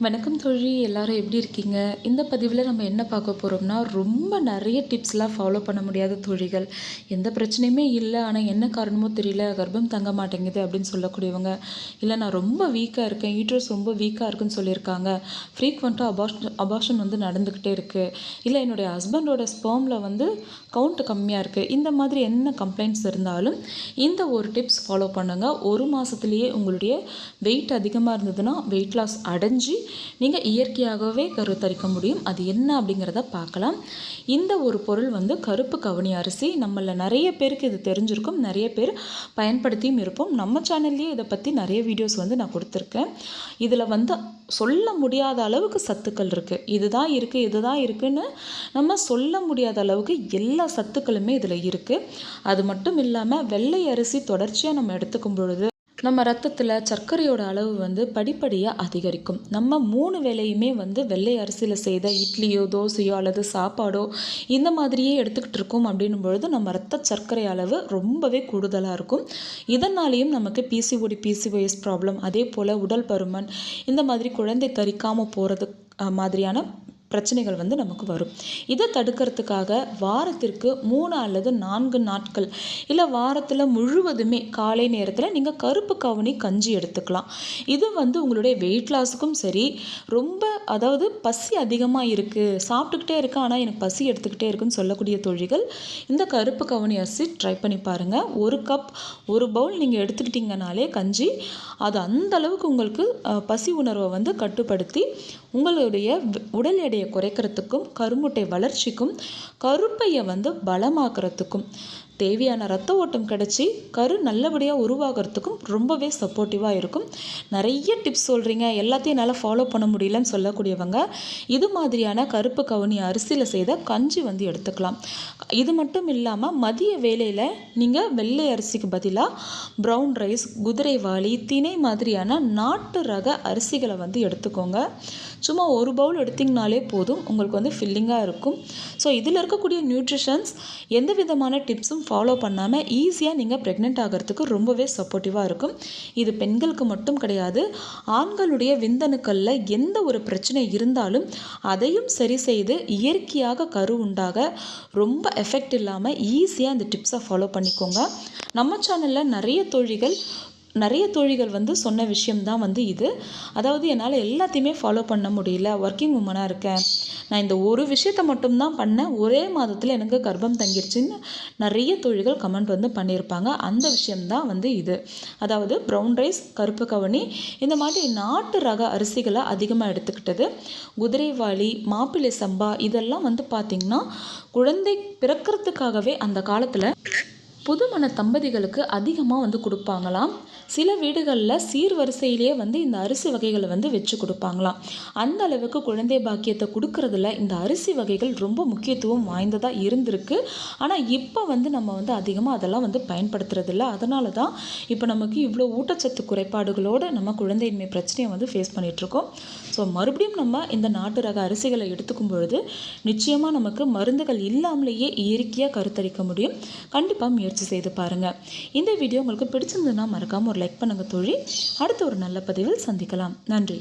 வணக்கம் தோழி, எல்லாரும் எப்படி இருக்கீங்க? இந்த பதிவில் நம்ம என்ன பார்க்க போகிறோம்னா, ரொம்ப நிறைய டிப்ஸ்லாம் ஃபாலோ பண்ண முடியாத தோழிகள், எந்த பிரச்சனையுமே இல்லை, ஆனால் என்ன காரணமோ தெரியல, கர்ப்பம் தங்க மாட்டேங்குது அப்படின்னு சொல்லக்கூடியவங்க, இல்லை நான் ரொம்ப வீக்காக இருக்கேன், யூட்ரஸ் ரொம்ப வீக்காக இருக்குன்னு சொல்லியிருக்காங்க, ஃப்ரீக்வெண்ட்டாக அபார்ஷன் வந்து நடந்துக்கிட்டே இருக்குது, இல்லை என்னுடைய ஹஸ்பண்டோட ஸ்பெர்மில் வந்து கவுண்ட் கம்மியாக இருக்குது, இந்த மாதிரி என்ன கம்ப்ளைண்ட்ஸ் இருந்தாலும் இந்த ஒரு டிப்ஸ் ஃபாலோ பண்ணுங்கள். ஒரு மாதத்துலேயே உங்களுடைய வெயிட் அதிகமாக இருந்ததுன்னா வெயிட் லாஸ் அடைஞ்சி நீங்கள் இயற்கையாகவே கருத்தரிக்க முடியும். அது என்ன அப்படிங்கிறத பார்க்கலாம். இந்த ஒரு பொருள் வந்து கருப்பு கவுனி அரிசி. நம்மளில் நிறைய பேருக்கு இது தெரிஞ்சிருக்கும், நிறைய பேர் பயன்படுத்தியும் இருப்போம். நம்ம சேனல்லையே இதை பற்றி நிறைய வீடியோஸ் வந்து நான் கொடுத்துருக்கேன். இதில் வந்து சொல்ல முடியாத அளவுக்கு சத்துக்கள் இருக்குது. இதுதான் இருக்குன்னு நம்ம சொல்ல முடியாத அளவுக்கு எல்லா சத்துக்களுமே இதில் இருக்குது. அது மட்டும் இல்லாமல் வெள்ளை அரிசி தொடர்ச்சியாக நம்ம எடுத்துக்கும் பொழுது நம்ம ரத்தத்தில் சர்க்கரையோட அளவு வந்து படிப்படியாக அதிகரிக்கும். நம்ம 3 வேளையுமே வந்து வெள்ளை அரிசியில் செய்த இட்லியோ தோசையோ அல்லது சாப்பாடோ இந்த மாதிரியே எடுத்துக்கிட்டு இருக்கோம் அப்படின்னும் பொழுது நம்ம ரத்த சர்க்கரை அளவு ரொம்பவே கூடுதலாக இருக்கும். இதனாலேயும் நமக்கு பிசிஓஎஸ் ப்ராப்ளம், அதே போல் உடல் பருமன், இந்த மாதிரி குழந்தை தரிக்காமல் போகிறது மாதிரியான பிரச்சனைகள் வந்து நமக்கு வரும். இதை தடுக்கிறதுக்காக வாரத்திற்கு 3 அல்லது 4 நாட்கள் இல்லை வாரத்தில் முழுவதுமே காலை நேரத்தில் நீங்கள் கருப்பு கவுனி கஞ்சி எடுத்துக்கலாம். இது வந்து உங்களுடைய வெயிட் லாஸுக்கும் சரி, ரொம்ப அதாவது பசி அதிகமாக இருக்குது, சாப்பிட்டுக்கிட்டே இருக்கேன் ஆனால் எனக்கு பசி எடுத்துக்கிட்டே இருக்குன்னு சொல்லக்கூடிய தோழிகள் இந்த கருப்பு கவுனி அரிசி ட்ரை பண்ணி பாருங்கள். 1 கப் 1 பவுல் நீங்கள் எடுத்துக்கிட்டிங்கனாலே கஞ்சி, அது அந்த அளவுக்கு உங்களுக்கு பசி உணர்வை வந்து கட்டுப்படுத்தி உங்களுடைய உடல் எடையை குறைக்கிறதுக்கும் கருமுட்டை வளர்ச்சிக்கும் கருப்பையை வந்து பலமாக்குறதுக்கும் தேவையான ரத்த ஓட்டம் கிடச்சி கரு நல்லபடியாக உருவாகிறதுக்கும் ரொம்பவே சப்போர்ட்டிவாக இருக்கும். நிறைய டிப்ஸ் சொல்கிறீங்க, எல்லாத்தையும் என்னால் ஃபாலோ பண்ண முடியலன்னு சொல்லக்கூடியவங்க இது மாதிரியான கருப்பு கவுனி அரிசியில் செய்த கஞ்சி வந்து எடுத்துக்கலாம். இது மட்டும் இல்லாமல் மதிய வேளையில் நீங்கள் வெள்ளை அரிசிக்கு பதிலாக ப்ரௌன் ரைஸ், குதிரைவாளி, திணை மாதிரியான நாட்டு ரக அரிசிகளை வந்து எடுத்துக்கோங்க. சும்மா 1 பவுல் எடுத்திங்கனாலே போதும், உங்களுக்கு வந்து ஃபில்லிங்காக இருக்கும். ஸோ இதில் இருக்கக்கூடிய நியூட்ரிஷன்ஸ் எந்த விதமான டிப்ஸும் ஃபாலோ பண்ணாமல் ஈஸியாக நீங்கள் ப்ரெக்னென்ட் ஆகிறதுக்கு ரொம்பவே சப்போர்ட்டிவாக இருக்கும். இது பெண்களுக்கு மட்டும் கிடையாது, ஆண்களுடைய விந்தணுக்களில் எந்த ஒரு பிரச்சனை இருந்தாலும் அதையும் சரி செய்து இயற்கையாக கரு உண்டாக ரொம்ப எஃபெக்ட் இல்லாமல் ஈஸியாக இந்த டிப்ஸை ஃபாலோ பண்ணிக்கோங்க. நம்ம சேனலில் நிறைய தோழிகள் வந்து சொன்ன விஷயம்தான் வந்து இது. அதாவது என்னால் எல்லாத்தையுமே ஃபாலோ பண்ண முடியல, ஒர்க்கிங் உமனாக இருக்கேன், நான் இந்த ஒரு விஷயத்தை மட்டும்தான் பண்ணேன், ஒரே மாதத்தில் எனக்கு கர்ப்பம் தங்கிருச்சுன்னு நிறைய தோழிகள் கமெண்ட் வந்து பண்ணியிருப்பாங்க. அந்த விஷயம்தான் வந்து இது. அதாவது ப்ரௌன் ரைஸ், கருப்பு கவுனி, இந்த மாதிரி நாட்டு ரக அரிசிகளை அதிகமாக எடுத்துக்கிட்டது. குதிரைவாளி, மாப்பிள்ளை சம்பா இதெல்லாம் வந்து பார்த்திங்கன்னா குழந்தை பிறக்கிறதுக்காகவே அந்த காலத்தில் புதுமண தம்பதிகளுக்கு அதிகமாக வந்து கொடுப்பாங்களாம். சில வீடுகளில் சீர்வரிசையிலேயே வந்து இந்த அரிசி வகைகளை வந்து வச்சு கொடுப்பாங்களாம். அந்த அளவுக்கு குழந்தை பாக்கியத்தை கொடுக்கறதுல இந்த அரிசி வகைகள் ரொம்ப முக்கியத்துவம் வாய்ந்ததாக இருந்திருக்கு. ஆனால் இப்போ வந்து நம்ம வந்து அதிகமாக அதெல்லாம் வந்து பயன்படுத்துறதில்ல. அதனால தான் இப்போ நமக்கு இவ்வளோ ஊட்டச்சத்து குறைபாடுகளோடு நம்ம குழந்தையின்மை பிரச்சனையை வந்து ஃபேஸ் பண்ணிகிட்ருக்கோம். ஸோ மறுபடியும் நம்ம இந்த நாட்டு ரக அரிசிகளை எடுத்துக்கும் பொழுது நிச்சயமாக நமக்கு மருந்துகள் இல்லாமலேயே இயற்கையாக கருத்தரிக்க முடியும். கண்டிப்பாக முயற்சி செய்து பாருங்கள். இந்த வீடியோ உங்களுக்கு பிடிச்சிருந்ததுன்னா மறக்காமல் ஒரு லைக் பண்ணுங்கள் தோழி. அடுத்த ஒரு நல்ல பதிவில் சந்திக்கலாம். நன்றி.